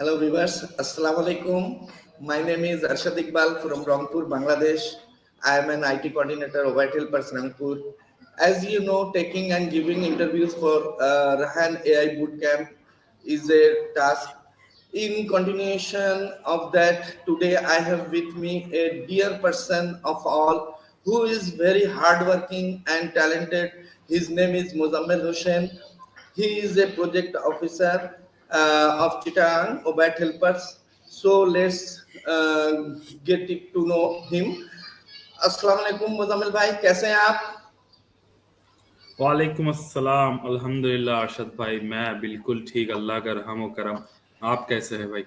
Hello viewers, Assalamu alaikum. My name is Arshad Iqbal from Rangpur, Bangladesh. I am an IT coordinator of White Helpers Rangpur. As you know, taking and giving interviews for Rahan AI Bootcamp is a task. In continuation of that, today I have with me a dear person of all who is very hardworking and talented. His name is Mozammel Hussain. He is a project officer of Chittagong Obat Helpers. So let's get to know him. अस्सलाम वालेकुम मुजम्मिल भाई, कैसे हैं आप? वालेकुम अस्सलाम। अल्हम्दुलिल्लाह अरशद भाई, मैं बिल्कुल ठीक, अल्लाह का रहम व करम। आप कैसे हैं भाई?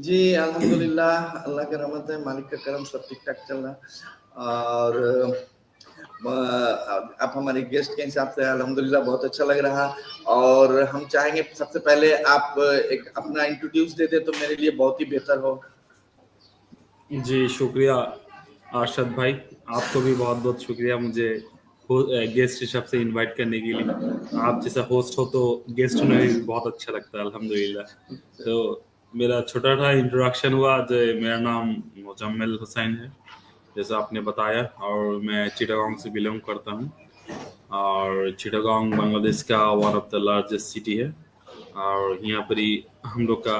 जी अल्हम्दुलिल्लाह, अल्लाह का रहमत है, मालिक का करम, सब ठीक ठाक चल रहा। और आप हमारे गेस्ट के हिसाब से अल्हम्दुलिल्लाह बहुत अच्छा लग रहा। और हम चाहेंगे सबसे पहले आप एक अपना इंट्रोड्यूस दे दे तो मेरे लिए बहुत ही बेहतर हो। जी शुक्रिया अरशद भाई, आपको भी बहुत बहुत शुक्रिया मुझे गेस्ट हिसाब से इनवाइट करने के लिए। आप जैसा होस्ट हो तो गेस्ट होने में भी बहुत अच्छा लगता है, अल्हम्दुलिल्लाह। तो मेरा छोटा सा इंट्रोडक्शन हुआ, जो मेरा नाम मुजम्मिल हुसैन है जैसा आपने बताया, और मैं चिटागोंग से बिलोंग करता हूँ। और चिटागोंग बांग्लादेश का one of the largest city है। और यहाँ पर ही हम लोग का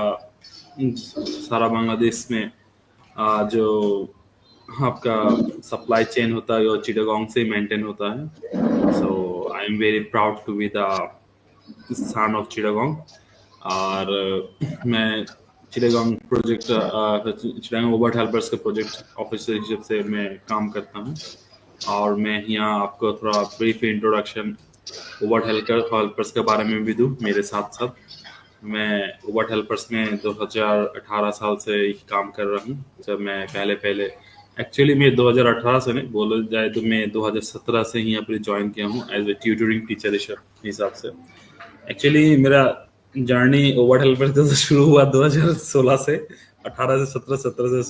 सारा बांग्लादेश में जो आपका सप्लाई चेन होता है वो चिटागोंग से मेंटेन होता है। So I am very proud to be the son of Chittagong. और मैं चिटागोंग चिटागोंग ओबर्ट हेल्पर्स के प्रोजेक्ट ऑफिसर हिसाब से मैं काम करता हूँ। और मैं यहाँ आपको थोड़ा ब्रीफ इंट्रोडक्शन ओबर्ट हेल्पर्स के बारे में भी दूँ मेरे साथ साथ। मैं ओबर्ट हेल्पर्स में 2018 साल से ही काम कर रहा हूँ। जब मैं पहले एक्चुअली मैं 2018 से नहीं बोला जाए तो मैं 2017 से ही यहाँ पर ज्वाइन किया हूँ एज ए ट्यूटरिंग टीचर हिसाब से। एक्चुअली मेरा जर्नी ओबर्ट हेल्पर्स का शुरू हुआ 2016 से। 18 से 17, 17 से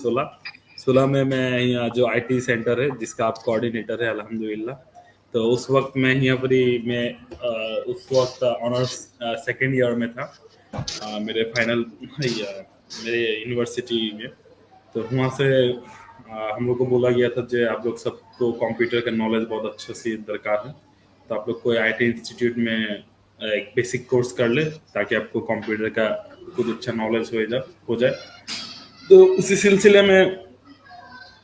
16 में मैं यहाँ जो आईटी सेंटर है जिसका आप कोऑर्डिनेटर है अल्हम्दुलिल्लाह। तो उस वक्त मैं यहाँ पर ही उस वक्त ऑनर्स सेकेंड ईयर में था, मेरे फाइनल मेरे यूनिवर्सिटी में। तो वहाँ से हम लोग को बोला गया था जो आप लोग सबको कंप्यूटर का नॉलेज बहुत अच्छे से दरकार है, तो आप लोग कोई आईटी इंस्टीट्यूट में एक बेसिक कोर्स कर ले ताकि आपको कंप्यूटर का कुछ अच्छा नॉलेज हो जाए। तो उसी सिलसिले में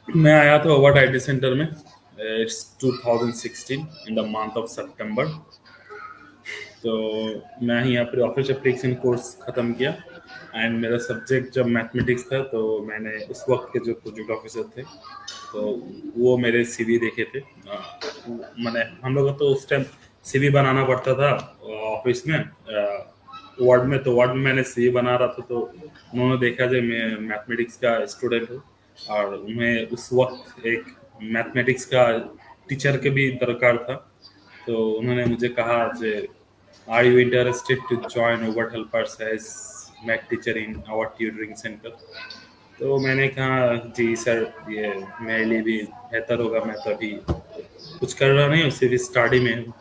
मैं आया था ओवर्ट आईटी सेंटर में। It's 2016 in the month of September. तो मैं यहाँ पर ऑफिस एप्लीकेशन कोर्स ख़त्म किया एंड मेरा सब्जेक्ट जब मैथमेटिक्स था, तो मैंने उस वक्त के जो प्रोजेक्ट ऑफिसर थे तो वो मेरे सीवी देखे थे। मैंने हम लोग को तो उस टाइम सीवी बनाना पड़ता था ऑफिस में, वार्ड में। तो वार्ड में मैंने सीवी बना रहा था, तो उन्होंने देखा जो मैं मैथमेटिक्स का स्टूडेंट हूँ और उन्हें उस वक्त एक मैथमेटिक्स का टीचर के भी दरकार था। तो उन्होंने मुझे कहा जे are you interested to join ओबर्ट helpers as math teacher in our tutoring centre. तो मैंने कहा जी सर, ये मेरे लिए भी बेहतर होगा, मैं तो अभी कुछ कर रहा नहीं हूँ, सिर्फ स्टडी में हूँ।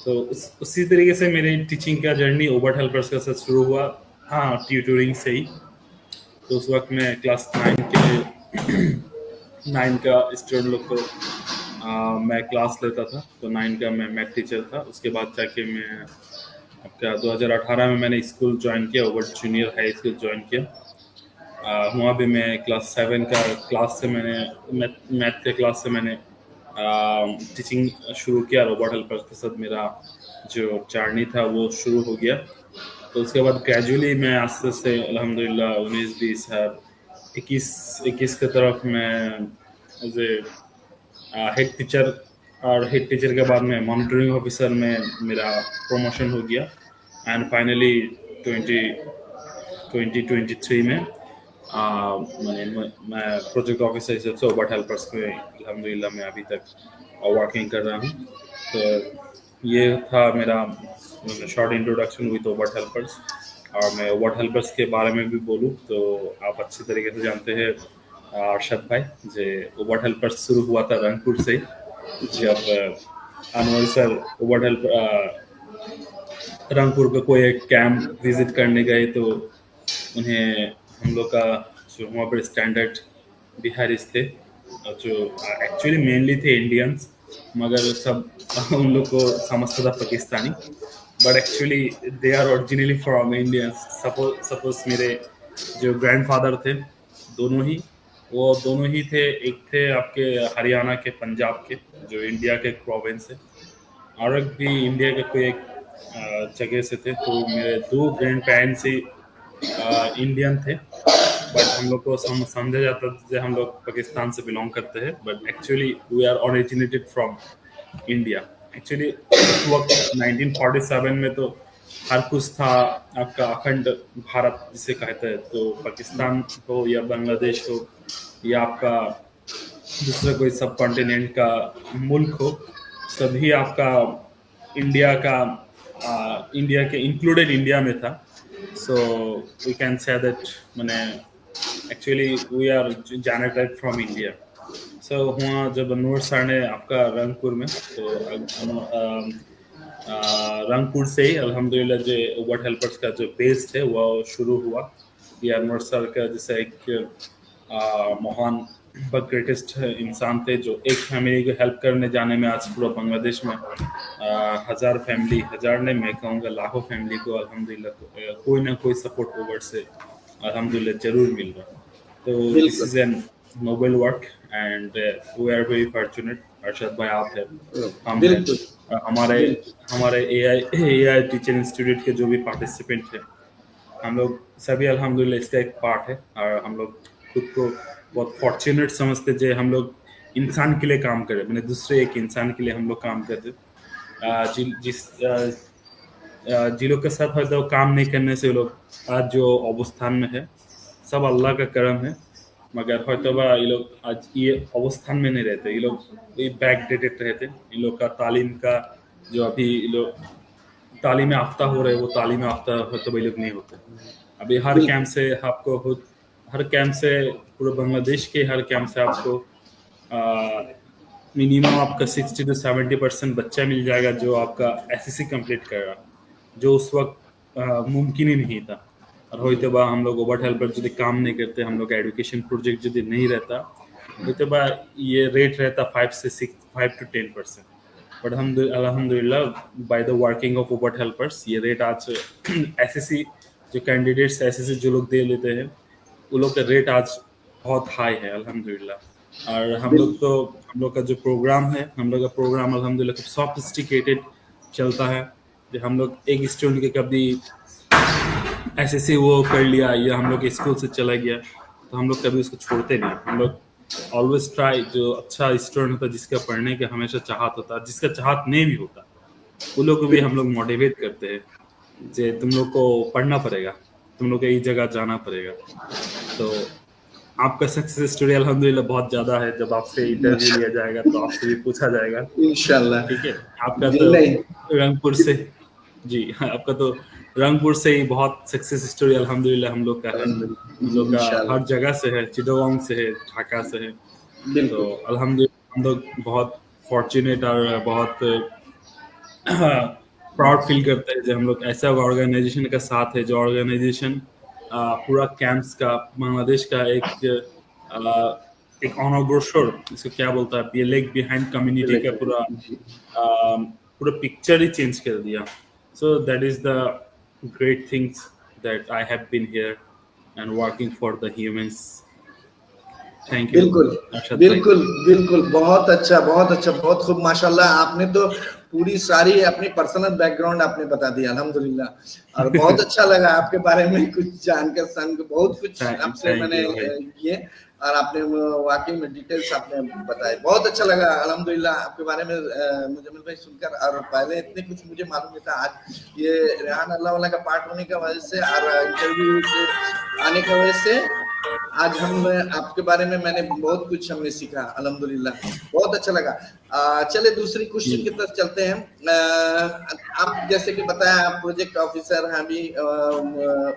तो उसी तरीके से मेरी टीचिंग का जर्नी ओबर्ट हेल्पर्स का साथ शुरू हुआ, हाँ ट्यूटरिंग से ही। तो उस वक्त मैं क्लास 9 का स्टूडेंट लोग को मैं क्लास लेता था। तो 9 का मैं मैथ टीचर था। उसके बाद जाके मैं आपका 2018 में मैंने स्कूल ज्वाइन किया, ओबर्ट जूनियर हाई स्कूल ज्वाइन किया। वहाँ भी मैं क्लास 7 का क्लास से मैंने मैथ के क्लास से मैंने टीचिंग शुरू किया। रोबोट हेल्पर्स के साथ मेरा जो जर्नी था वो शुरू हो गया। तो उसके बाद ग्रेजुअली मैं आस्ते से अल्हम्दुलिल्लाह 19, 20, 21 की तरफ मैं एज ए हेड टीचर, और हेड टीचर के बाद में मॉनिटरिंग ऑफिसर में मेरा प्रमोशन हो गया। एंड फाइनली 2023 में मैं प्रोजेक्ट ऑफिसर हिसाब से ओबर्ट हेल्पर्स में अल्हम्दुलिल्लाह मैं अभी तक वर्किंग कर रहा हूँ। तो ये था मेरा शॉर्ट इंट्रोडक्शन विद ओबर्ट हेल्पर्स। और मैं ओबर्ट हेल्पर्स के बारे में भी बोलूँ तो आप अच्छी तरीके से जानते हैं अरशद भाई, जे ओबर्ट हेल्पर्स शुरू हुआ था रंगपुर से। जब अनवर सर ओबर्ट हेल्प रंगपुर का कोई एक कैंप विजिट करने गए, तो उन्हें हम लोग का जो वहाँ पर स्टैंडर्ड बिहारीज थे, जो एक्चुअली मेनली थे इंडियंस, मगर सब उन लोग को समझता था Pakistani, but actually they are originally from Indians. Suppose मेरे जो ग्रैंडफादर थे, दोनों ही वो दोनों ही थे, एक थे आपके हरियाणा के, पंजाब के, जो इंडिया के एक प्रोविंस है, और एक भी इंडिया के कोई एक जगह से थे। तो मेरे दो ग्रैंड पेरेंट्स ही इंडियन थे, बट हम लोग को समझा जाता था कि हम लोग पाकिस्तान से बिलोंग करते हैं, but actually we are originated from India. Actually उस वक्त 1947 में तो हर कुछ था आपका अखंड भारत जिसे कहते हैं, तो पाकिस्तान हो या बांग्लादेश हो या आपका दूसरा कोई सब कॉन्टिनेंट का मुल्क हो, सभी आपका इंडिया का इंडिया के इंक्लूडेड इंडिया में था। So we can say that मैंने actually we are generated from India. सो हुआ जब अनवर सर ने आपका रंगपुर में, तो रंगपुर से ही अल्हम्दुलिल्लाह जो वर्ल्ड हेल्पर्स का जो बेस थे वो शुरू हुआ। ये अनवर सर का जैसे एक महान व ग्रेटेस्ट इंसान थे, जो एक फैमिली को हेल्प करने जाने में आज पूरा बांग्लादेश में हजार फैमिली, हजार नहीं मैं कहूँगा लाखों फैमिली को अल्हम्दुलिल्लाह कोई ना कोई सपोर्ट ओवर से अल्हम्दुलिल्लाह जरूर मिल रहा है। तो दिस बिल्कुल is an noble work and we are very fortunate. Arshad भाई आप है, हम हैं, बिल्कुल हमारे बिल्कुल हमारे एआई टीचर इंस्टीट्यूट के जो भी पार्टिसिपेंट हैं, हम लोग सभी अल्हम्दुलिल्लाह इसका एक पार्ट है। और हम लोग खुद को बहुत फॉर्चुनेट समझते जे हम लोग इंसान के लिए काम करें, मैंने दूसरे एक इंसान के लिए हम लोग काम करते। जिन लोग के साथ हयতো काम नहीं करने से वो लोग आज जो अवस्थान में है, सब अल्लाह का करम है। मगर हयতো बा ये लोग आज ये अवस्थान में नहीं रहते, ये लोग ये बैकडेटेड रहते। इन लोग का तालीम का जो अभी ये लोग तालीम याफ्ता हो रहे, वो तालीम याफ्ता हयতো बा ये लोग नहीं होते। अभी हर बिल्कुल कैंप से आपको हर कैंप से पूरे बांग्लादेश के हर कैंप से आपको मिनिमम आपका 60 to 70% बच्चा मिल जाएगा जो आपका एसएससी कंप्लीट कर रहा, जो उस वक्त मुमकिन ही नहीं था। और होते बा हम लोग ओवर हेल्पर यदि काम नहीं करते, हम लोग का एजुकेशन प्रोजेक्ट यदि नहीं रहता, होते बा ये रेट रहता 5 to 10%। बट हम अल्हम्दुलिल्लाह by the working of over helpers ये रेट आज एसएससी जो कैंडिडेट्स एसएससी जो लोग दे लेते हैं, वो लोग का रेट आज बहुत हाई है अल्हम्दुलिल्लाह। और हम लोग का जो प्रोग्राम है, हम लोग का प्रोग्राम अल्हम्दुलिल्लाह खूब सॉफिस्टिकेटेड चलता है। जो हम लोग एक स्टूडेंट के कभी एसएससी वो कर लिया या हम लोग स्कूल से चला गया, तो हम लोग कभी उसको छोड़ते नहीं। हम लोग ऑलवेज ट्राई, जो अच्छा स्टूडेंट होता है जिसका पढ़ने का हमेशा चाहत होता है, जिसका चाहत नहीं भी होता, वो लोग को भी हम लोग मोटिवेट करते हैं जे तुम लोग को पढ़ना पड़ेगा, तुम लोग को इस जगह जाना पड़ेगा। तो आपका सक्सेस स्टोरी अल्हम्दुलिल्लाह बहुत ज्यादा है। जब आपसे इंटरव्यू लिया जाएगा तो आपसे भी पूछा जाएगा, इंशाल्लाह। ठीक है। आपका जी तो नहीं रंगपुर से, जी आपका तो रंगपुर से ही बहुत सक्सेस स्टोरी अल्हम्दुलिल्लाह हम लोग का है। अल्हम्दुलिल्लाह हम जी लोग का इंशाल्लाह हर जगह से है, चिटगांव से है, ढाका से है। तो बिल्कुल अल्हम्दुलिल्लाह हम लोग बहुत फॉर्चुनेट और बहुत प्राउड फील करते हैं जब हम लोग ऐसा ऑर्गेनाइजेशन का साथ है, जो ऑर्गेनाइजेशन पूरा कैंप्स का बांग्लादेश का एक ऑनर ब्रोशर, इसको क्या बोलता है, ये लेग बिहाइंड कम्युनिटी का पूरा जी पूरा पिक्चर ही चेंज कर दिया। So that is the great things that I have been here and working for the humans. Thank you बिल्कुल अरशद भाई। बिल्कुल बिल्कुल बहुत अच्छा बहुत अच्छा बहुत खूब माशाल्लाह। आपने तो पूरी सारी अपनी पर्सनल बैकग्राउंड आपने बता दिया अल्हम्दुलिल्लाह। और बहुत अच्छा लगा आपके बारे में कुछ जानकर, सन बहुत कुछ आपसे थैंक मैंने यू भाई। किए, और आपने वाकई में डिटेल्स आपने बताए, बहुत अच्छा लगा अल्हम्दुलिल्लाह आपके बारे में मुजम्मिल भाई सुनकर। और पहले इतने कुछ मुझे मालूम नहीं था, आज ये रेहान अल्लाह वाला का पार्ट होने की वजह से और इंटरव्यू के आने की वजह से आज हम आपके बारे में मैंने बहुत कुछ हमने सीखा अल्हम्दुलिल्लाह, बहुत अच्छा लगा। चलिए दूसरी क्वेश्चन की तरफ चलते हैं। आप जैसे कि बताया आप प्रोजेक्ट ऑफिसर हैं अभी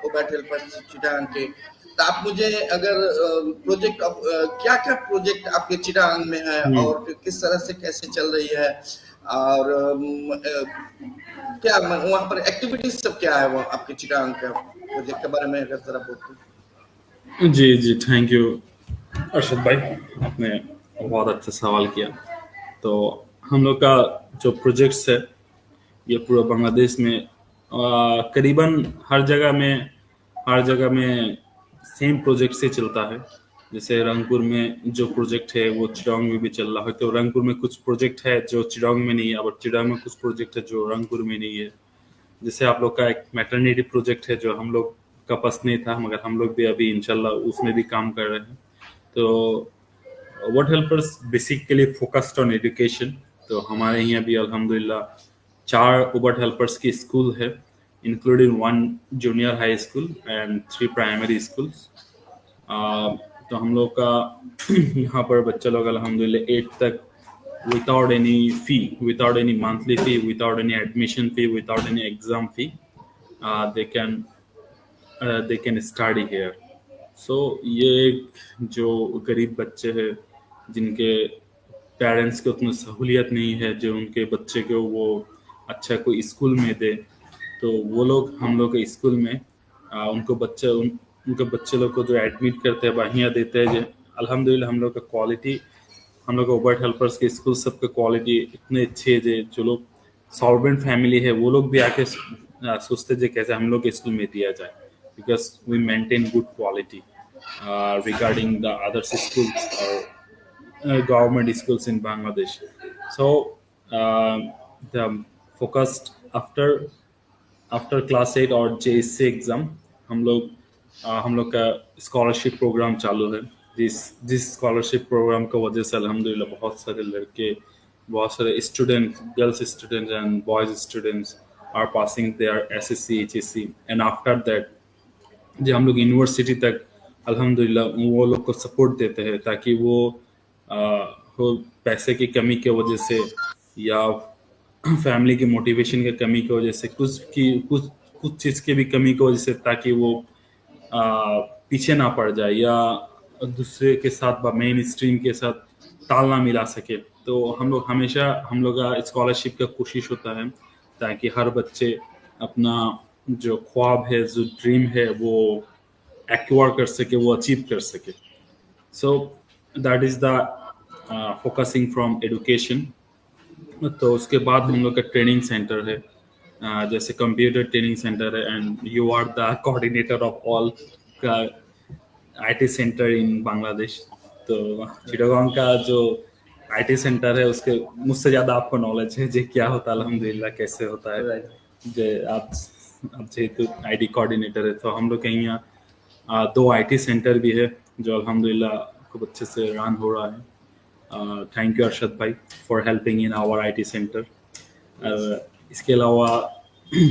ओबैट हेल्पर चिटांग के, तो आप मुझे अगर प्रोजेक्ट क्या क्या प्रोजेक्ट आपके चिटांग में है और किस तरह से कैसे चल रही है, और क्या वहाँ पर एक्टिविटीज सब क्या है, वो आपके चिटांग का प्रोजेक्ट के बारे में अगर जरा बोलते। जी जी, थैंक यू अरशद भाई, आपने बहुत अच्छा सवाल किया। तो हम लोग का जो प्रोजेक्ट्स है ये पूरा बांग्लादेश में करीबन हर जगह में सेम प्रोजेक्ट से चलता है। जैसे रंगपुर में जो प्रोजेक्ट है वो चिरांग में भी चल रहा है, तो रंगपुर में कुछ प्रोजेक्ट है जो चिरांग में नहीं है, और चिरांग में कुछ प्रोजेक्ट है जो रंगपुर में नहीं है। जैसे आप लोग का एक मैटरनिटी प्रोजेक्ट है जो हम लोग का पास नहीं था, मगर हम लोग भी अभी इंशाल्लाह उसमें भी काम कर रहे हैं। तो what helpers basically focused on education. तो हमारे यहाँ भी अल्हम्दुलिल्लाह 4 उबट हेल्पर्स की स्कूल है, including 1 junior high school and 3 primary schools. तो हम लोग का यहाँ पर बच्चा लोग अल्हम्दुलिल्लाह 8 तक without any fee, without any monthly fee, without any admission fee, without any exam fee, uh, they can they can study here. So ये एक जो गरीब बच्चे हैं जिनके पेरेंट्स को उतनी सहूलियत नहीं है जो उनके बच्चे को वो अच्छा कोई स्कूल में दे, तो वो लोग हम लोग के स्कूल में उनके बच्चे लोग को जो एडमिट करते हैं बढ़िया देते हैं। जो अल्हम्दुलिल्लाह हम लोग का क्वालिटी, हम लोग का ओबर्ट हेल्पर्स के स्कूल सबका क्वालिटी इतने अच्छे है जो लोग सॉल्वेंट फैमिली है वो लोग भी आके सोचते हैं कैसे हम लोग के स्कूल में दिया जाए, because we maintain good quality regarding the other schools or government schools in Bangladesh. So the focused after class 8 और JSC एग्जाम हम लोग का स्कॉलरशिप प्रोग्राम चालू है। जिस स्कॉलरशिप प्रोग्राम का वजह से अल्हम्दुलिल्लाह बहुत सारे लड़के, बहुत सारे student, girls students and boys students are passing their SSC HSC and after that जो हम लोग यूनिवर्सिटी तक अल्हम्दुलिल्लाह वो लोग को सपोर्ट देते हैं, ताकि वो पैसे की कमी की वजह से या फैमिली की मोटिवेशन की कमी की वजह से कुछ चीज़ की भी कमी की वजह से, ताकि वो पीछे ना पड़ जाए या दूसरे के साथ मेन स्ट्रीम के साथ ताल ना मिला सके। तो हम लोग का स्कॉलरशिप का कोशिश होता है ताकि हर बच्चे अपना जो ख्वाब है, जो ड्रीम है वो एक्वायर कर सके, वो अचीव कर सके। So that is the focusing from education. तो उसके बाद हम लोग का ट्रेनिंग सेंटर है, जैसे कंप्यूटर ट्रेनिंग सेंटर है, and you are the coordinator of all का आईटी सेंटर इन बांग्लादेश। तो चिटागोंग का जो आईटी सेंटर है उसके मुझसे ज़्यादा आपको नॉलेज है जो क्या होता है अल्हम्दुलिल्लाह कैसे होता है। जो आप जेहेतु आईटी कोऑर्डिनेटर है, तो हम लोग के यहाँ 2 आईटी सेंटर भी है जो अल्हम्दुलिल्लाह खूब अच्छे से रन हो रहा है। थैंक यू अरशद भाई for helping in our IT centre. इसके अलावा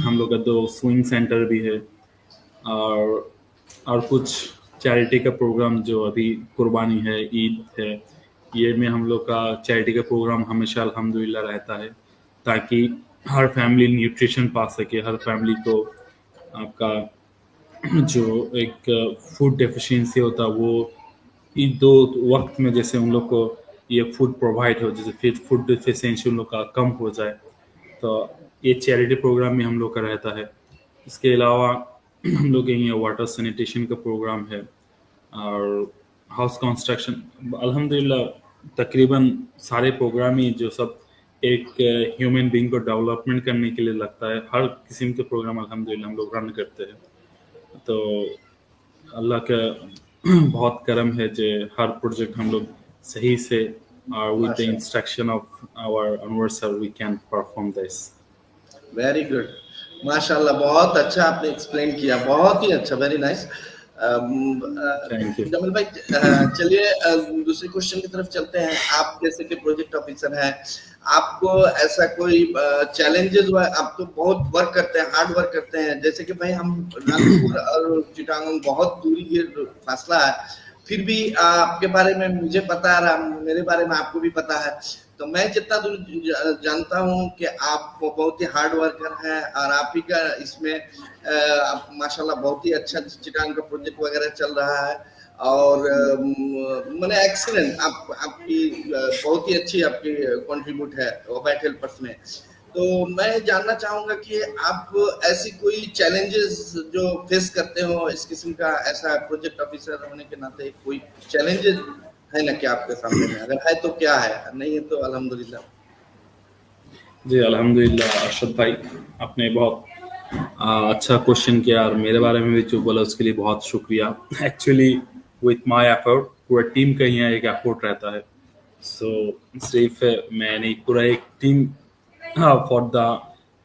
हम लोग का 2 स्विंग सेंटर भी है, और कुछ चैरिटी का प्रोग्राम जो अभी कुर्बानी है, ईद है, ये में हम लोग का चैरिटी का प्रोग्राम हमेशा अल्हम्दुलिल्लाह रहता है, ताकि हर फैमिली न्यूट्रिशन पा सके, हर फैमिली को आपका जो एक फूड डेफिशिएंसी होता है वो इन 2 वक्त में जैसे उन लोग को ये फूड प्रोवाइड हो, जैसे फिर फूड डेफिशिएंसी उन लोग का कम हो जाए, तो ये चैरिटी प्रोग्राम में हम लोग का रहता है। इसके अलावा हम लोग के यहाँ वाटर सैनिटेशन का प्रोग्राम है और हाउस कंस्ट्रक्शन। अल्हम्दुलिल्लाह तकरीबन सारे प्रोग्राम ही जो सब एक ह्यूमन बीइंग को डेवलपमेंट करने के लिए लगता है, हर किस्म के प्रोग्राम अल्हम्दुलिल्लाह हम लोग रन करते हैं। तो अल्लाह का बहुत करम है जो हर प्रोजेक्ट हम लोग सही से और with the instruction of our Anwar sir we can perform this. Very good, माशाल्लाह, बहुत अच्छा आपने एक्सप्लेन किया, बहुत ही अच्छा, very nice. Thank you. Jameel भाई, चलिए दूसरे क्वेश्चन की तरफ चलते हैं। आप जैसे कि प्रोजेक्ट ऑफिसर हैं, आपको ऐसा कोई चैलेंजेस, आप तो बहुत वर्क करते हैं, हार्ड वर्क करते हैं, जैसे कि भाई हम रंगपुर और चिटागोंग बहुत दूरी के फासला है, फिर भी आपके बारे में मुझे पता है, मेरे बारे में आपको भी पता है, तो मैं जितना दूर जानता हूँ कि आप बहुत ही हार्ड वर्कर हैं, और आप ही का इसमें आप माशाल्लाह बहुत ही अच्छा चिटागोंग का प्रोजेक्ट वगैरह चल रहा है, और मैंने एक्सीलेंट आपकी बहुत ही अच्छी आपकी कंट्रीब्यूट है वाइट हेल्पर्स में। तो मैं जानना चाहूंगा कि आप ऐसी कोई चैलेंजेस जो फेस करते हो इस किस्म का, ऐसा प्रोजेक्ट ऑफिसर होने के नाते कोई चैलेंजेस है ना क्या आपके सामने में? अगर है तो क्या है, नहीं है तो अल्हम्दुलिल्लाह। जी अल्हम्दुलिल्लाह अरशद भाई, आपने बहुत अच्छा क्वेश्चन किया और मेरे बारे में भी जो बोला उसके लिए बहुत शुक्रिया। एक्चुअली विथ माय एफर्ट पूरा टीम का यहाँ एक एफर्ट रहता है। सो सिर्फ मैं नहीं, पूरा एक team for the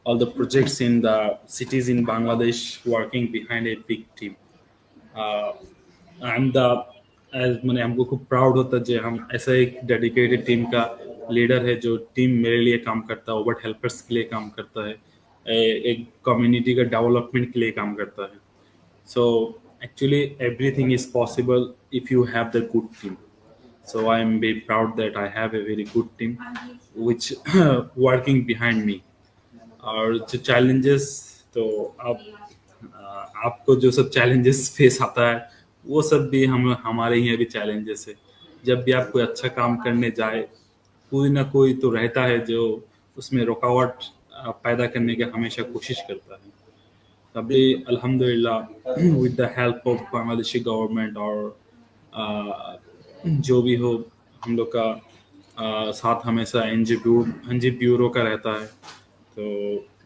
all the projects in the cities in Bangladesh working behind a big team. I'm the as मैंने हमको खूब प्राउड होता है जो हम ऐसा एक डेडिकेटेड टीम का लीडर है जो टीम मेरे लिए काम करता है, ओवर हेल्पर्स के लिए काम करता है, एक कम्युनिटी का डेवलपमेंट के लिए काम करता है। So actually everything is possible if you have the good team. So I am very proud that I have a very good team which working behind me. और जो चैलेंजेस, तो आपको जो सब चैलेंजेस फेस आता है वो सब भी हम हमारे यहाँ भी चैलेंजेस है। जब भी आप कोई अच्छा काम करने जाए कोई ना कोई तो रहता है जो उसमें रुकावट पैदा करने की हमेशा कोशिश करता है। तभी अल्हम्दुलिल्लाह with the help of Bangladeshi government और जो भी हो हम लोग का साथ हमेशा एनजी ब्यूरो का रहता है। तो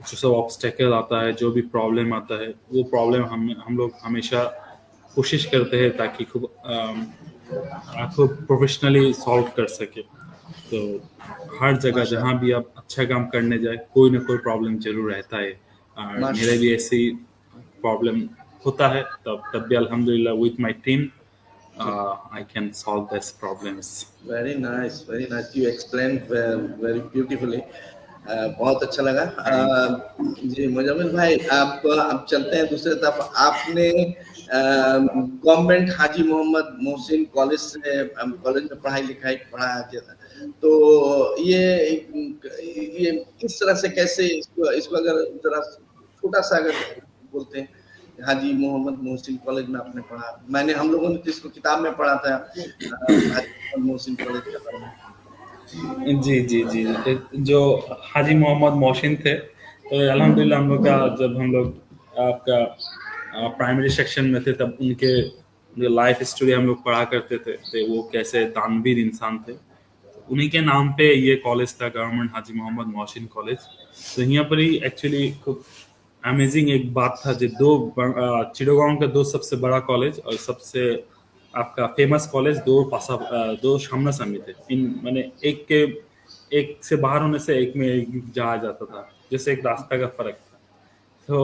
जो सब ऑब्स्टेकल आता है, जो भी प्रॉब्लम आता है, वो प्रॉब्लम हम लोग हमेशा कोशिश करते हैं ताकि खूब प्रोफेशनली सॉल्व कर सके। तो हर जगह जहाँ भी आप अच्छा काम करने जाए कोई ना कोई प्रॉब्लम जरूर रहता है और मेरा भी ऐसे ही प्रॉब्लम होता है। तब भी अल्हम्दुलिल्लाह with my team I can solve these problems. Very nice, very nice, you explain very beautifully. बहुत अच्छा लगा। जी मुजम्मिल भाई, आप चलते हैं दूसरे तरफ। आपने गवर्नमेंट हाजी मोहम्मद मोहसिन कॉलेज से कॉलेज में पढ़ाई लिखाई पढ़ा है, तो ये किस तरह से, कैसे इसको अगर जरा छोटा सा अगर बोलते हैं। हाजी मोहम्मद मोहसिन कॉलेज में आपने पढ़ा, हम लोगों ने तो इसको किताब में पढ़ा था हाजी मोहम्मद मोहसिन कॉलेज के बारे में। जी जी जी, जो हाजी मोहम्मद मोहसिन थे, तो अल्हम्दुलिल्लाह हम लोग का जब हम लोग आपका प्राइमरी सेक्शन में थे तब उनके जो लाइफ स्टोरी हम लोग पढ़ा करते थे वो कैसे दानवीर इंसान थे। उन्हीं के नाम पे ये कॉलेज था, गवर्नमेंट हाजी मोहम्मद मोहसिन कॉलेज। तो यहाँ पर ही एक्चुअली खूब अमेजिंग एक बात था जो चिड़गांव का दो सबसे बड़ा कॉलेज और सबसे आपका फेमस कॉलेज दो सामना सामनी थे। इन माने एक से बाहर होने से एक में जाया जाता था, जैसे एक रास्ता का फर्क था। तो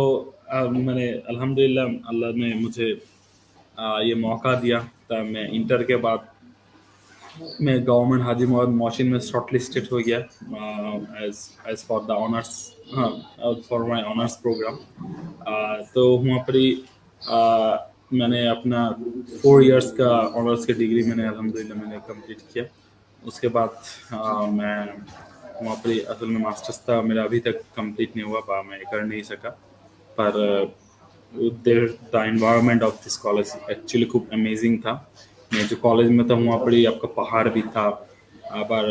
मैंने अल्हम्दुलिल्लाह अल्लाह ने मुझे ये मौका दिया। तब मैं इंटर के बाद मैं गवर्नमेंट हाजी मोहम्मद मोहसिन में शॉर्ट लिस्टेड हो गया as for the honours, for my honours programme. तो वहाँ पर ही मैंने अपना 4 इयर्स का ऑनर्स की डिग्री अल्हम्दुलिल्लाह मैंने कंप्लीट किया। उसके बाद मैं वहाँ पर ही असल में मास्टर्स था मेरा, अभी तक कंप्लीट नहीं हुआ, मैं कर नहीं सका। पर the environment of this college actually खूब अमेजिंग था। मैं जो कॉलेज में था वहाँ पर ही आपका पहाड़ भी था, आबार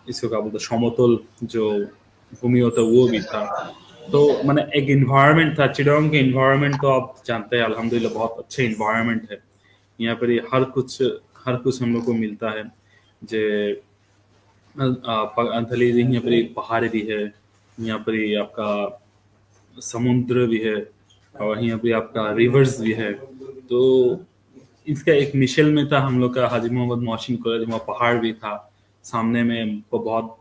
इसको क्या बोलते समतल जो भूमि होता वो भी था। तो मैंने एक इन्वायरमेंट था, चिटागोंग के इन्वायरमेंट तो आप जानते हैं अल्हम्दुलिल्लाह बहुत अच्छे इन्वायरमेंट है। यहाँ पर हर कुछ हम लोग को मिलता है। जे अंथली यहाँ पर पहाड़ भी है, यहाँ पर आपका समुद्र भी है और यहाँ पे आपका रिवर्स भी है। तो इसका एक मिशेल में था हम लोग का हाजी मोहम्मद मोहसिन कॉलेज, वहाँ पहाड़ भी था, सामने में बहुत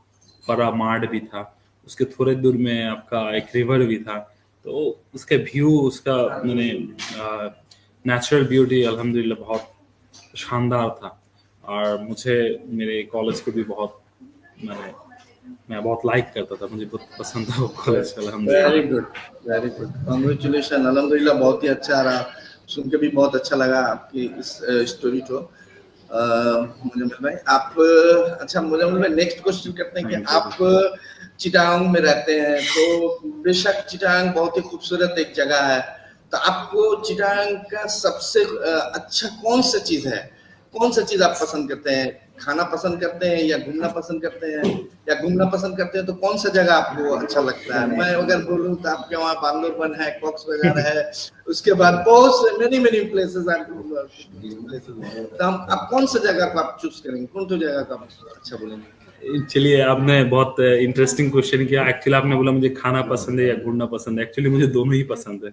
बड़ा मार्ड भी था, उसके थोड़े दूर में आपका एक रिवर भी था। तो उसका व्यू, उसका मैंने नेचुरल ब्यूटी अल्हम्दुलिल्लाह बहुत शानदार था। और मुझे मेरे कॉलेज को भी बहुत मैं बहुत लाइक करता था, मुझे बहुत पसंद था वो कॉलेज अल्हम्दुलिल्लाह। Very good, very good, congratulation अल्हम्दुलिल्लाह, बहुत ही अच्छा रहा, सुन के भी बहुत अच्छा लगा आपकी इस स्टोरी को। मुजम्मिल भाई आप, अच्छा मुजम्मिल भाई नेक्स्ट क्वेश्चन करते हैं कि आप चिटागोंग में रहते हैं, तो बेशक चिटागोंग बहुत ही खूबसूरत एक जगह है तो आपको चिटांग का सबसे अच्छा कौन सा चीज है, कौन सा चीज आप पसंद करते हैं? खाना पसंद करते हैं या घूमना पसंद करते हैं? या घूमना पसंद करते हैं तो कौन सा जगह आपको अच्छा लगता है? मैं अगर बोलूं तो आपके वहाँ बांदरबन है, कॉक्स बाजार है, उसके बाद बहुत many many places are places. तो हम आप कौन सा जगह को आप चूज करेंगे, कौन सा जगह का आप अच्छा बोलेंगे? चलिए, आपने बहुत इंटरेस्टिंग क्वेश्चन किया। एक्चुअली आपने बोला मुझे खाना पसंद है या घूमना पसंद है। एक्चुअली मुझे दोनों ही पसंद है।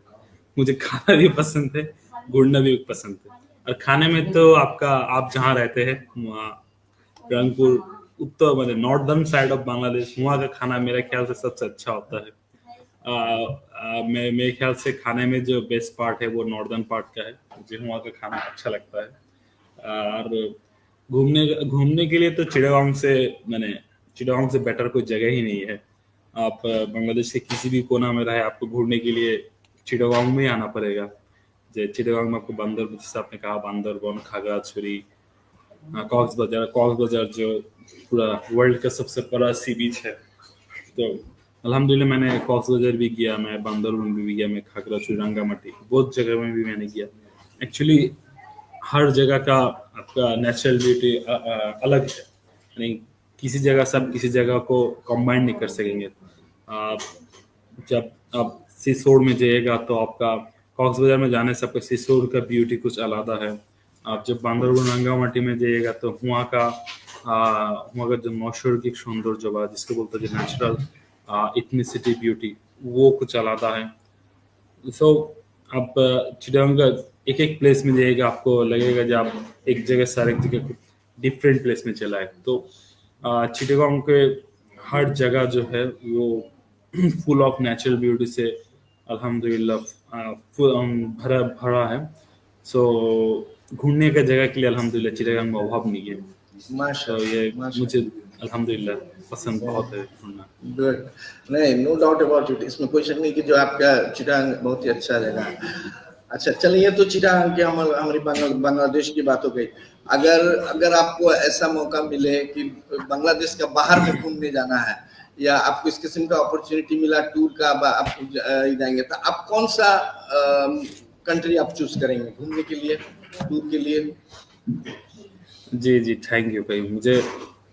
मुझे खाना भी पसंद है, घूमना भी पसंद है। और खाने में तो आपका, आप जहाँ रहते हैं वहाँ रंगपुर, उत्तर मतलब नॉर्दर्न साइड ऑफ बांग्लादेश, वहाँ का खाना मेरे ख्याल से सबसे अच्छा होता है। मेरे ख्याल से खाने में जो बेस्ट पार्ट है वो नॉर्दर्न पार्ट का है। मुझे वहाँ का खाना अच्छा लगता है। और घूमने घूमने के लिए तो चिटागोंग से बेटर कोई जगह ही नहीं है। आप बांग्लादेश के किसी भी कोना में रहे, आपको घूमने के लिए चिटागोंग में ही आना पड़ेगा। जैसे चिटागोंग में आपको जैसे आपने कहा, बांदरबन, खागड़ाछड़ी, कॉक्स बाजार जो पूरा वर्ल्ड का सबसे बड़ा सी बीच है। तो अल्हम्दुलिल्लाह मैंने कॉक्स बाजार भी किया, मैं बांदरबन भी गया, मैं खागड़ाछड़ी, रंगामाटी, बहुत जगह में भी मैंने किया। एक्चुअली हर जगह का आपका नेचुरल ब्यूटी अलग है। यानी किसी जगह से आप किसी जगह को कंबाइन नहीं कर सकेंगे। आप जब आप सिसोड़ में जाइएगा तो आपका कॉक्स बाजार में जाने से आपका सिसोड़ का ब्यूटी कुछ अलग है। आप जब बांदरबन रंगामाटी में जाइएगा तो वहाँ का जो नैसर्गिक सौंदर्य बा जिसको बोलते हैं नेचुरल इथनिसिटी ब्यूटी, वो कुछ अलग है। सो आप चिटागोंग का एक एक प्लेस में जाइएगा, आपको लगेगा जब आप एक जगह से एक जगह डिफरेंट प्लेस में चला है। तो चिटागोंग के हर जगह जो है वो फुल ऑफ नेचुरल ब्यूटी से अल्हम्दुलिल्लाह भरा भरा है। सो घूमने का जगह के लिए अल्हम्दुलिल्लाह चिटागोंग में अभाव नहीं है। तो ये माशाल्लाह, मुझे माशाल्लाह। अल्हम्दुलिल्लाह पसंद बहुत है घूमना। गुड। नहीं, नो डाउट अबाउट इट, इसमें कोई शक नहीं कि जो आपका चिटांग बहुत ही अच्छा जगह है। अच्छा चलिए, तो चिटांग के हमारी बांग्लादेश की बात हो गई। अगर अगर आपको ऐसा मौका मिले कि बांग्लादेश का बाहर में घूमने जाना है, या आपको इस किस्म का अपॉर्चुनिटी मिला टूर का, आप जाएंगे, तो आप कौन सा कंट्री आप चूज करेंगे घूमने के लिए, टूर के लिए? जी जी, थैंक यू भाई। मुझे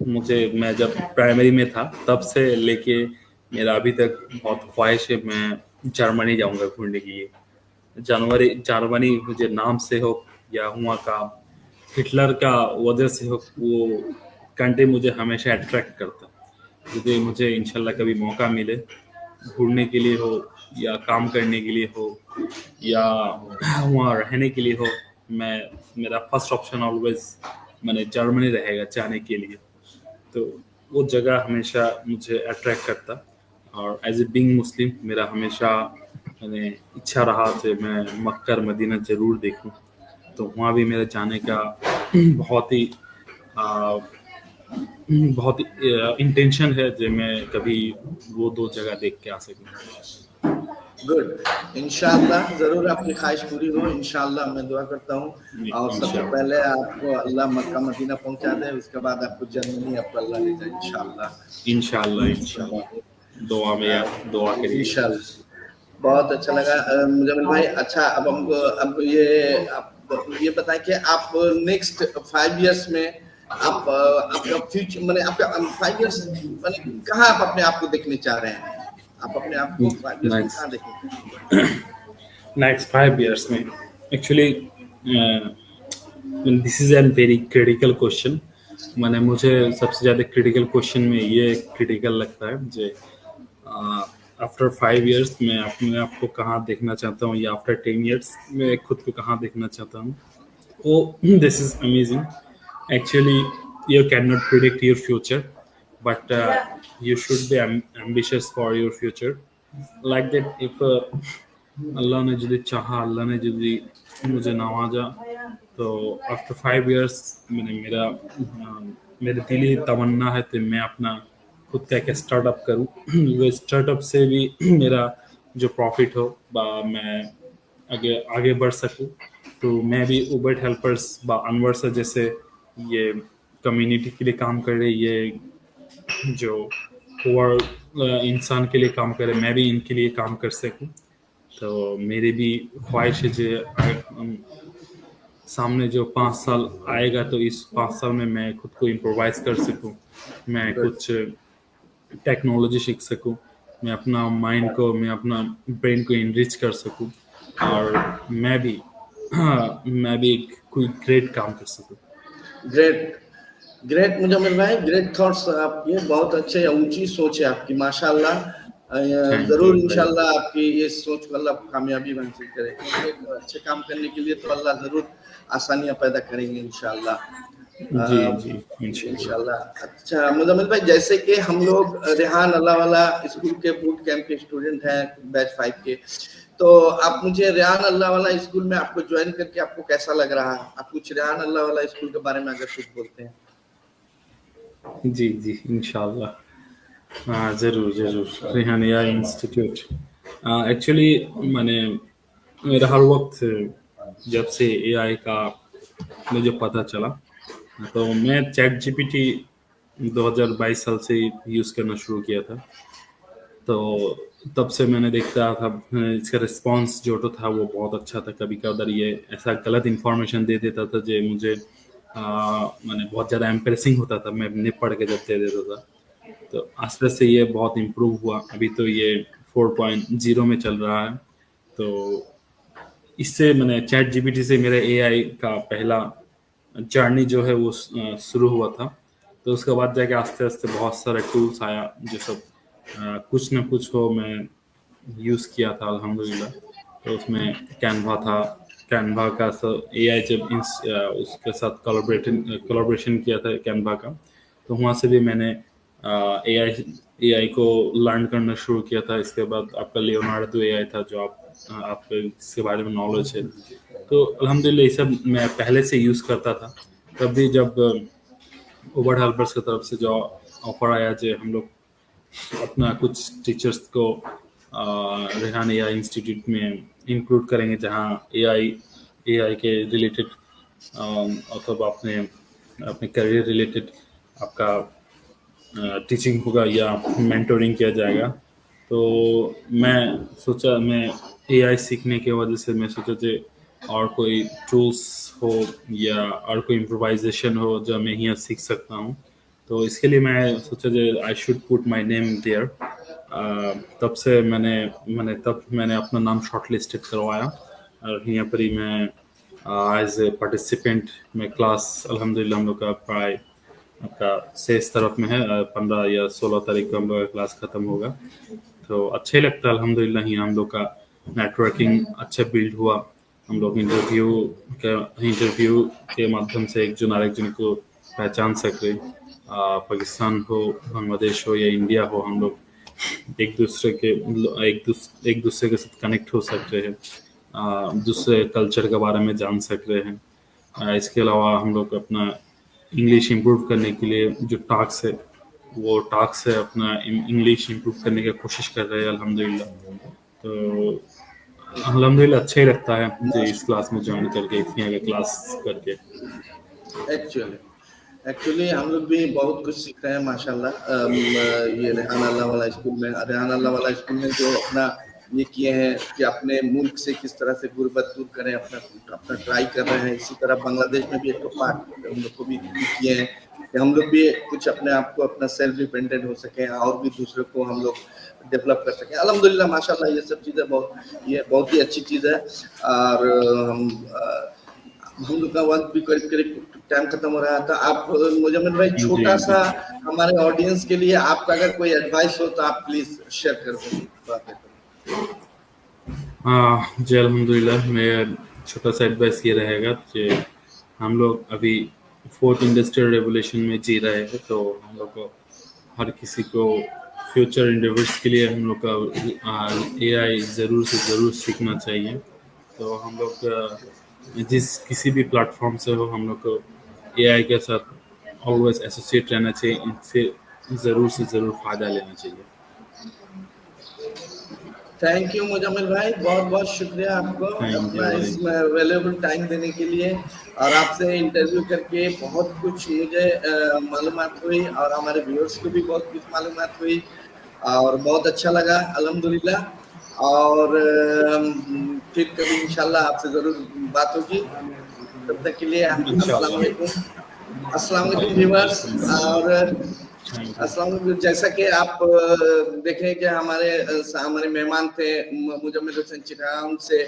मुझे मैं जब प्राइमरी में था तब से लेके मेरा अभी तक बहुत ख्वाहिश है, मैं जर्मनी जाऊंगा घूमने के लिए। जर्मनी मुझे नाम से हो या वहाँ का हिटलर का वजह से हो, वो कंट्री मुझे हमेशा अट्रैक्ट करता। यदि मुझे इंशाल्लाह कभी मौका मिले घूमने के लिए हो या काम करने के लिए हो या वहाँ रहने के लिए हो, मैं मेरा फर्स्ट ऑप्शन ऑलवेज मैंने जर्मनी रहेगा जाने के लिए। तो वो जगह हमेशा मुझे अट्रैक्ट करता। और एज ए बिंग मुस्लिम मेरा हमेशा मैंने इच्छा रहा कि मैं मक्का और मदीना ज़रूर देखूं। तो वहाँ भी मेरे जाने का बहुत ही आ, बहुत इंटेंशन है कि मैं कभी वो दो जगह देख के आ सकूं। गुड। इंशाल्लाह जरूर आपकी ख्वाहिश पूरी हो, इंशाल्लाह मैं दुआ करता हूँ। और सबसे इंशाल्लाह पहले आपको अल्लाह मक्का मदीना पहुंचा दे, उसके बाद आपको जर्मनी आपको अल्लाह ले जाए इंशाल्लाह। इंशाल्लाह इंशाल्लाह दुआ में याद दुआ करिएगा। इंशाल्लाह। बहुत अच्छा लगा मुजम्मिल भाई। अच्छा, अब हमको अब ये बताएं कि आप नेक्स्ट 5 इयर्स में आप आपका फ्यूचर माने आपका 5 इयर्स माने कहाँ आप अपने आप को देखने चाह रहे हैं? आप अपने आप को 5 इयर्स में कहाँ नेक्स्ट देखेंगे? नेक्स्ट 5 इयर्स में actually this is an very critical question. मैंने मुझे सबसे ज़्यादा क्रिटिकल क्वेश्चन में ये क्रिटिकल लगता है मुझे, आफ्टर 5 इयर्स मैं अपने आप को कहाँ देखना चाहता हूँ या आफ्टर 10 इयर्स मैं खुद को कहाँ देखना चाहता हूँ। Oh, this is amazing. Actually, you cannot predict your future, but you should be ambitious for your future. Like that, if अल्लाह ने यदि चाहा, अल्लाह ने यदि मुझे नवाजा, तो आफ्टर 5 इयर्स मैंने मेरे दिली तमन्ना है कि मैं अपना खुद का एक स्टार्टअप करूँ। वो स्टार्टअप से भी मेरा जो प्रॉफिट हो मैं आगे आगे बढ़ सकूँ। तो मैं भी उबर हेल्पर्स बा अनवर सर जैसे ये कम्युनिटी के लिए काम कर रहे, ये जो पुअर इंसान के लिए काम करे, मैं भी इनके लिए काम कर सकूँ। तो मेरी भी ख्वाहिश है जो सामने जो 5 साल आएगा तो इस 5 साल में मैं खुद को इम्प्रोवाइज कर सकूं, मैं गुड। कुछ टेक्नोलॉजी सीख सकूं, मैं अपना माइंड को, मैं अपना ब्रेन को इनरिच कर सकूं, और मैं भी मैं भी कोई ग्रेट काम कर सकूं। ग्रेट, ग्रेट मुजम्मिल भाई, ग्रेट थॉट्स आपके, बहुत अच्छे, ऊंची सोच है आपकी माशाल्लाह। थैंक यू जरूर भाई। इंशाल्लाह आपकी ये सोच को अल्लाह कामयाबी हासिल करे, क्योंकि एक अच्छे काम करने के लिए तो अल्लाह जरूर आसानियां पैदा करेंगे इंशाल्लाह। जी अ, जी, इंशाल्लाह। इंशाल्लाह। अच्छा मुजम्मिल भाई, जैसे कि हम लोग रेहान अल्लाह वाला स्कूल के बूट कैंप के स्टूडेंट हैं, बैच 5 के, तो आप मुझे रेहान अल्लाह वाला स्कूल में आपको ज्वाइन करके आपको कैसा लग रहा है? आप कुछ रेहान अल्लाह वाला स्कूल के बारे में अगर कुछ बोलते हैं। जी जी, इंशाल्लाह। हाँ, ज़रूर ज़रूर, रेहानिया इंस्टीट्यूट एक्चुअली मैंने, मेरा हर वक्त जब से एआई का मुझे पता चला, तो मैं चैट जीपीटी 2022 साल से यूज़ करना शुरू किया था। तो तब से मैंने देखता था इसका रिस्पांस जो तो था वो बहुत अच्छा था। कभी कभार ये ऐसा गलत इंफॉर्मेशन दे देता था जो मुझे मैंने बहुत ज़्यादा एम्प्रेसिंग होता था, मैं नहीं पढ़ के जब दे देता था। तो आस्ते से ये बहुत इम्प्रूव हुआ, अभी तो ये 4.0 में चल रहा है। तो इससे मैंने चैट जीपीटी से मेरे एआई का पहला जर्नी जो है वो शुरू हुआ था। तो उसके बाद जाके आस्ते आस्ते बहुत सारे टूल्स आया जो सब कुछ ना कुछ हो मैं यूज़ किया था अल्हम्दुलिल्लाह। तो उसमें कैनवा था, कैनवा का एआई जब उसके साथ कोलैबोरेशन किया था कैनवा का, तो वहाँ से भी मैंने एआई एआई को लर्न करना शुरू किया था। इसके बाद आपका लियोनार्डो एआई था जो आपको इसके बारे में नॉलेज है। तो अल्हम्दुलिल्लाह ये सब मैं पहले से यूज़ करता था। तब भी जब उबर हेल्पर्स की तरफ से जो ऑफर आया जो हम लोग अपना कुछ टीचर्स को रेहान एआई इंस्टीट्यूट में इंक्लूड करेंगे, जहाँ एआई एआई के रिलेटेड अथवा अपने अपने करियर रिलेटेड आपका टीचिंग होगा या मेंटोरिंग किया जाएगा। तो मैं सोचा, मैं एआई सीखने की वजह से मैं सोचा कि और कोई टूल्स हो या और कोई इम्प्रोवाइजेशन हो जो मैं यहाँ सीख सकता हूँ। तो इसके लिए मैं सोचा कि I should put my name there. तब से मैंने अपना नाम शॉर्ट लिस्टेड करवाया, और यहाँ पर ही मैं एज ए पार्टिसिपेंट में क्लास, अल्हम्दुलिल्लाह हम लोग का प्राय आपका 6 तरफ में है, 15 या 16 तारीख को हम लोग का क्लास खत्म होगा। तो अच्छा ही लगता है अल्हम्दुलिल्लाह। ही हम लोग का नेटवर्किंग अच्छा बिल्ड हुआ। हम लोग इंटरव्यू के माध्यम से एक जन आरेक जन को पहचान सके। पाकिस्तान हो, बांग्लादेश हो या इंडिया हो, हम लोग एक दूसरे के साथ कनेक्ट हो सकते हैं, दूसरे कल्चर के बारे में जान सकते हैं। इसके अलावा हम लोग अपना इंग्लिश इम्प्रूव करने के लिए जो टास्क है, वो टास्क है अपना इंग्लिश इम्प्रूव करने की कोशिश कर रहे हैं अल्हम्दुलिल्लाह। तो अल्हम्दुलिल्लाह अच्छा ही लगता है जो इस क्लास में ज्वाइन करके, इतनी आगे क्लास करके। एक्चुअली एक्चुअली हम लोग भी बहुत कुछ सीख रहे हैं माशाल्लाह। ये रेहान अल्लाह वाला स्कूल में, रेहान अल्लाह वाला स्कूल में जो अपना ये किए हैं कि अपने मुल्क से किस तरह से गुर्बत दूर करें, अपना अपना ट्राई कर रहे हैं। इसी तरह बांग्लादेश में भी एक पार्ट हम लोग को भी किए हैं कि हम लोग भी कुछ अपने आप को अपना सेल्फ डिपेंडेंट हो सकें और भी दूसरों को हम लोग डेवलप कर सकें। अल्हम्दुलिल्लाह माशाल्लाह, ये सब चीज़ें बहुत ही अच्छी चीज़ है। और हम लोग का वक्त भी करीब करीब टाइम खत्म हो रहा था। आप मुजम्मिल भाई, जी छोटा जी। सा हमारे ऑडियंस के लिए आपका अगर कोई एडवाइस हो तो आप प्लीज शेयर कर दें। हाँ जी, अल्हम्दुलिल्लाह। मेरा छोटा सा एडवाइस ये रहेगा कि हम लोग अभी फोर्थ इंडस्ट्रियल रेवोल्यूशन में जी रहे हैं। तो हम लोग को, हर किसी को फ्यूचर इंडेवर्स के लिए हम लोग का एआई ज़रूर से ज़रूर सीखना चाहिए। तो हम लोग जिस किसी भी प्लेटफॉर्म से हो, हम लोग को एआई के साथ ऑलवेज एसोसिएट रहना चाहिए, इनसे ज़रूर से ज़रूर फ़ायदा लेना चाहिए। थैंक यू मुजम्मिल भाई, बहुत बहुत शुक्रिया आपको थैंक अपना यू इस भाई। वैल्यूएबल टाइम देने के लिए। और आपसे इंटरव्यू करके बहुत कुछ मुझे मालूमात हुई, और हमारे व्यूअर्स को भी बहुत कुछ मालूमात हुई, और बहुत अच्छा लगा अल्हम्दुलिल्लाह। और फिर कभी इंशाल्लाह आपसे जरूर बात होगी। तब तक के लिए अस्सलाम वालेकुम। अस्सलाम वालेकुम व्यूअर्स। और अस्सलाम वालेकुम। जैसा कि आप देखें कि हमारे मेहमान थे मुजम्मिल हुसैन चिटागांव से,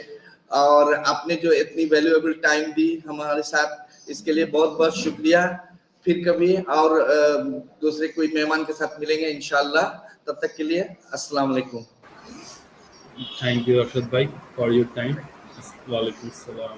और आपने जो इतनी वैल्यूएबल टाइम दी हमारे साथ, इसके लिए बहुत बहुत शुक्रिया। फिर कभी और दूसरे कोई मेहमान के साथ मिलेंगे इंशाल्लाह। तब तक के लिए अस्सलाम वालेकुम। थैंक यू अरशद भाई फॉर योर टाइम। वालेकुम सलाम।